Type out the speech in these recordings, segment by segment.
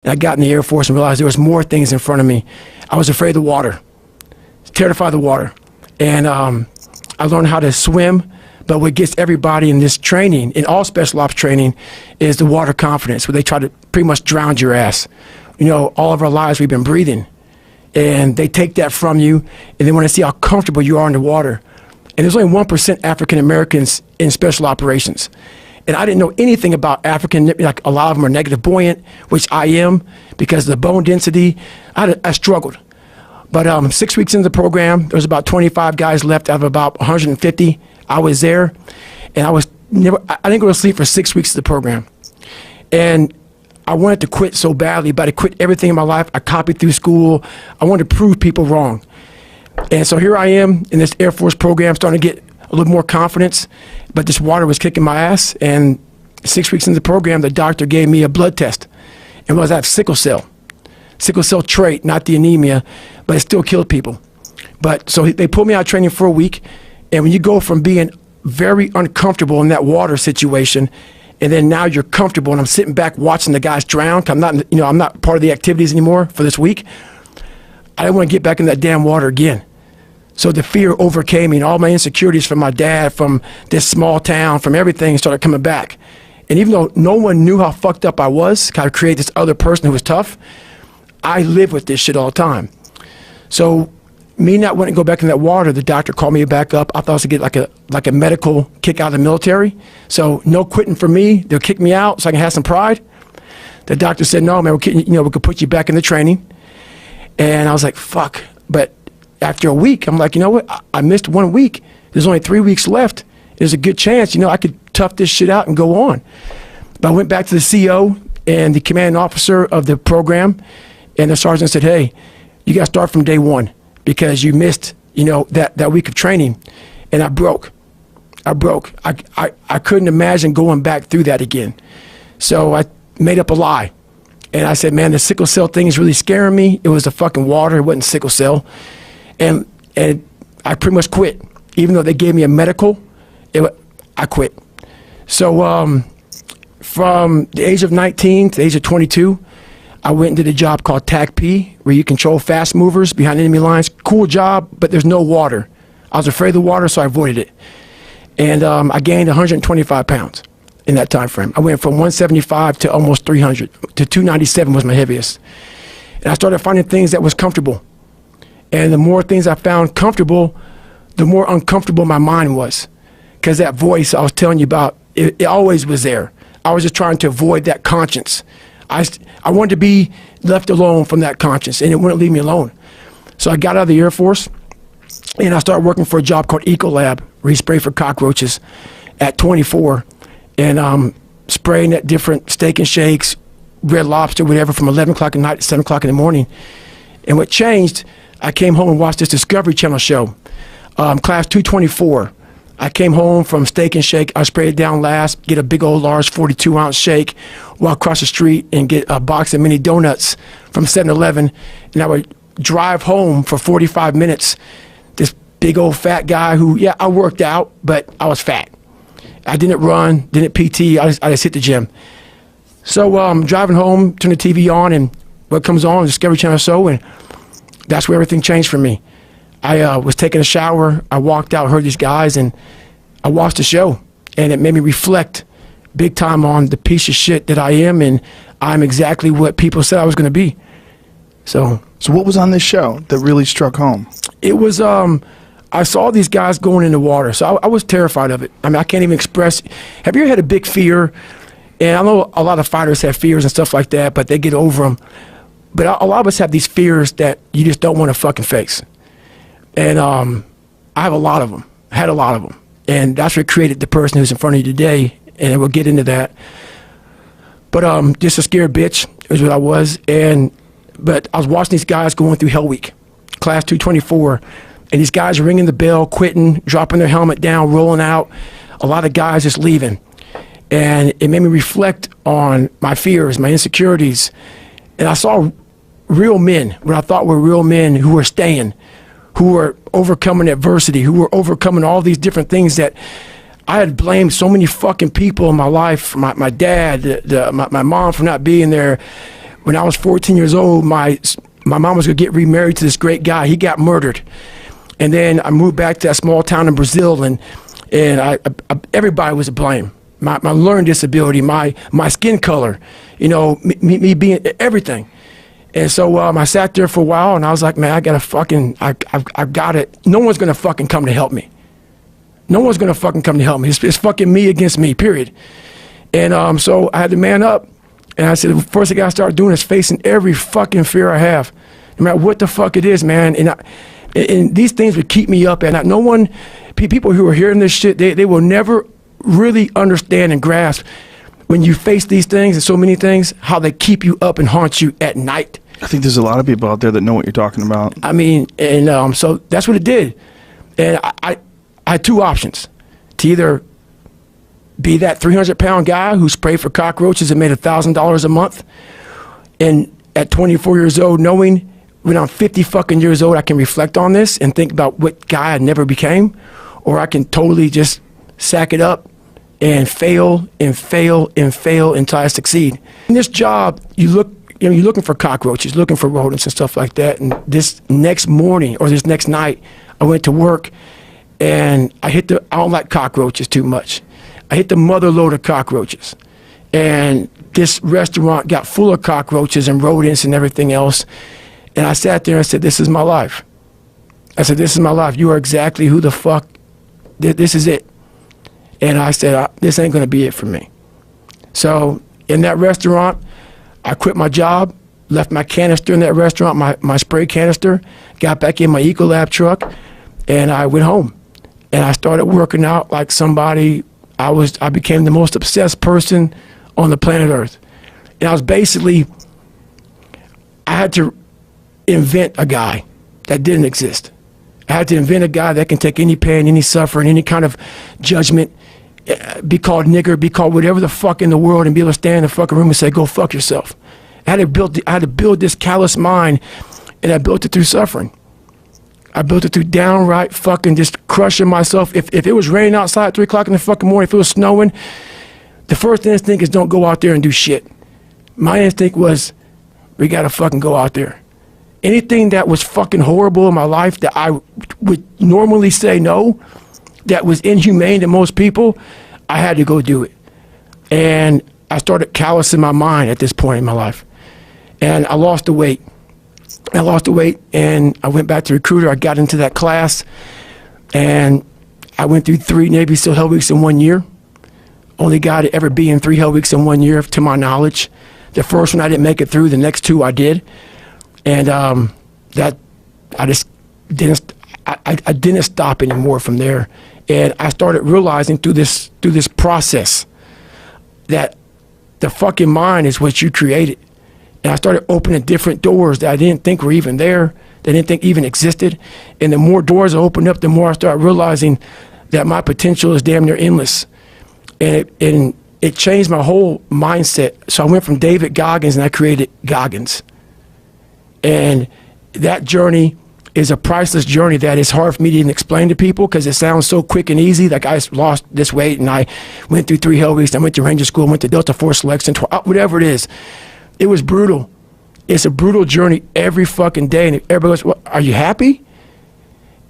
And I got in the Air Force and realized there was more things in front of me. I was afraid of the water, terrified of the water. And I learned how to swim, but what gets everybody in this training, in all special ops training, is the water confidence, where they try to pretty much drown your ass. You know, all of our lives we've been breathing, and they take that from you, and they want to see how comfortable you are in the water. And there's only 1% African Americans in special operations. And I didn't know anything about African, like a lot of them are negative buoyant, which I am, because of the bone density. I struggled. But 6 weeks into the program, there was about 25 guys left out of about 150. I was there, and I didn't go to sleep for 6 weeks of the program. And I wanted to quit so badly, but I quit everything in my life. I copied through school. I wanted to prove people wrong. And so here I am in this Air Force program, starting to get a little more confidence, but this water was kicking my ass. And 6 weeks into the program, the doctor gave me a blood test. And was I have sickle cell trait, not the anemia, but it still killed people. But so they pulled me out of training for a week. And when you go from being very uncomfortable in that water situation, and then now you're comfortable, and I'm sitting back watching the guys drown, 'cause I'm not part of the activities anymore for this week. I didn't want to get back in that damn water again. So the fear overcame me, and all my insecurities from my dad, from this small town, from everything started coming back. And even though no one knew how fucked up I was, kind of create this other person who was tough, I live with this shit all the time. So me not wanting to go back in that water, the doctor called me back up. I thought I was going to get like a medical kick out of the military. So no quitting for me. They'll kick me out so I can have some pride. The doctor said, no, man, we could put you back in the training. And I was like, fuck. But after a week, I'm like, you know what? I missed 1 week. There's only 3 weeks left. There's a good chance, I could tough this shit out and go on. But I went back to the CO and the commanding officer of the program, and the sergeant said, hey, you got to start from day one because you missed, that week of training. And I broke. I couldn't imagine going back through that again. So I made up a lie. And I said, man, the sickle cell thing is really scaring me. It was the fucking water. It wasn't sickle cell. And I pretty much quit. Even though they gave me a medical, I quit. So from the age of 19 to the age of 22, I went and did a job called TAC-P, where you control fast movers behind enemy lines. Cool job, but there's no water. I was afraid of the water, so I avoided it. And I gained 125 pounds in that time frame. I went from 175 to almost 300, to 297 was my heaviest. And I started finding things that was comfortable. And the more things I found comfortable, the more uncomfortable my mind was. Because that voice I was telling you about, it always was there. I was just trying to avoid that conscience. I wanted to be left alone from that conscience, and it wouldn't leave me alone. So I got out of the Air Force, and I started working for a job called Ecolab, where you spray for cockroaches at 24, and spraying at different steak and shakes, Red Lobster, whatever, from 11 o'clock at night to 7 o'clock in the morning. And what changed, I came home and watched this Discovery Channel show, Class 224. I came home from Steak and Shake. I sprayed it down last, get a big old large 42-ounce shake, walk across the street and get a box of mini donuts from 7-Eleven, and I would drive home for 45 minutes. This big old fat guy who, yeah, I worked out, but I was fat. I didn't run, didn't PT, I just hit the gym. So I'm driving home, turn the TV on, and what comes on, Discovery Channel show, and that's where everything changed for me. I was taking a shower, I walked out, heard these guys, and I watched the show, and it made me reflect big time on the piece of shit that I am, and I'm exactly what people said I was going to be. So what was on this show that really struck home? It was, I saw these guys going in the water, so I was terrified of it. I mean, I can't even express. Have you ever had a big fear? And I know a lot of fighters have fears and stuff like that, but they get over them. But a lot of us have these fears that you just don't want to fucking face. And I have a lot of them. I had a lot of them. And that's what created the person who's in front of you today. And we'll get into that. But just a scared bitch is what I was. But I was watching these guys going through Hell Week, Class 224. And these guys are ringing the bell, quitting, dropping their helmet down, rolling out. A lot of guys just leaving. And it made me reflect on my fears, my insecurities. And I saw real men, what I thought were real men who were staying, who were overcoming adversity, who were overcoming all these different things that I had blamed so many fucking people in my life, my dad, my mom for not being there, when I was 14 years old, my mom was gonna get remarried to this great guy. He got murdered. And then I moved back to that small town in Brazil, and everybody was to blame. My learning disability, my skin color, you know, me being everything. And so I sat there for a while, and I was like, man, I got it. No one's gonna fucking come to help me. No one's gonna fucking come to help me. It's fucking me against me, period. And so I had to man up, and I said, the first thing I started doing is facing every fucking fear I have, no matter what the fuck it is, man. And these things would keep me up at night. No one, people who are hearing this shit, they will never really understand and grasp when you face these things and so many things, how they keep you up and haunt you at night. I think there's a lot of people out there that know what you're talking about. I mean, and so that's what it did. And I had two options: to either be that 300-pound guy who sprayed for cockroaches and made $1,000 a month, and at 24 years old, knowing when I'm 50 fucking years old, I can reflect on this and think about what guy I never became, or I can totally just sack it up and fail and fail and fail until I succeed. In this job, you're looking for cockroaches, looking for rodents and stuff like that. And this next morning or this next night, I went to work, and I don't like cockroaches too much. I hit the mother load of cockroaches, and this restaurant got full of cockroaches and rodents and everything else. And I sat there and said, this is my life. I said, this is my life. You are exactly who the fuck, this is it. And I said, this ain't gonna be it for me. So in that restaurant, I quit my job, left my canister in that restaurant, my spray canister, got back in my Ecolab truck, and I went home. And I started working out like somebody. I became the most obsessed person on the planet Earth. And I had to invent a guy that didn't exist. I had to invent a guy that can take any pain, any suffering, any kind of judgment, be called nigger, be called whatever the fuck in the world, and be able to stand in the fucking room and say, go fuck yourself. I had to build this callous mind, and I built it through suffering. I built it through downright fucking just crushing myself. If it was raining outside at 3 o'clock in the fucking morning, if it was snowing, the first instinct is don't go out there and do shit. My instinct was, we gotta fucking go out there. Anything that was fucking horrible in my life that I would normally say no, that was inhumane to most people, I had to go do it. And I started callousing my mind at this point in my life. And I lost the weight. And I went back to recruiter. I got into that class, and I went through 3 Navy SEAL Hell Weeks in 1 year. Only guy to ever be in 3 Hell Weeks in 1 year, to my knowledge. The first one I didn't make it through. The next 2 I did. And I just didn't. I didn't stop anymore from there. And I started realizing through this process that the fucking mind is what you created. And I started opening different doors that I didn't think were even there, that I didn't think even existed. And the more doors I opened up, the more I started realizing that my potential is damn near endless. And it changed my whole mindset. So I went from David Goggins, and I created Goggins. And that journey is a priceless journey that is hard for me to even explain to people, because it sounds so quick and easy. Like, I lost this weight, and I went through 3 Hell Weeks, I went to Ranger School, went to Delta Force Selection, whatever it is. It was brutal. It's a brutal journey every fucking day. And everybody goes, well, are you happy?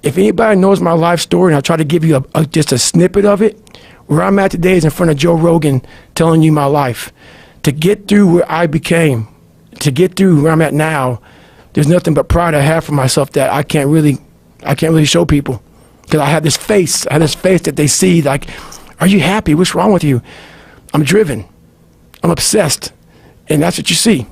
If anybody knows my life story, and I'll try to give you just a snippet of it, where I'm at today is in front of Joe Rogan telling you my life. To get through where I became, to get through where I'm at now, there's nothing but pride I have for myself that I can't really show people. Because I have this face that they see, like, are you happy? What's wrong with you? I'm driven. I'm obsessed. And that's what you see.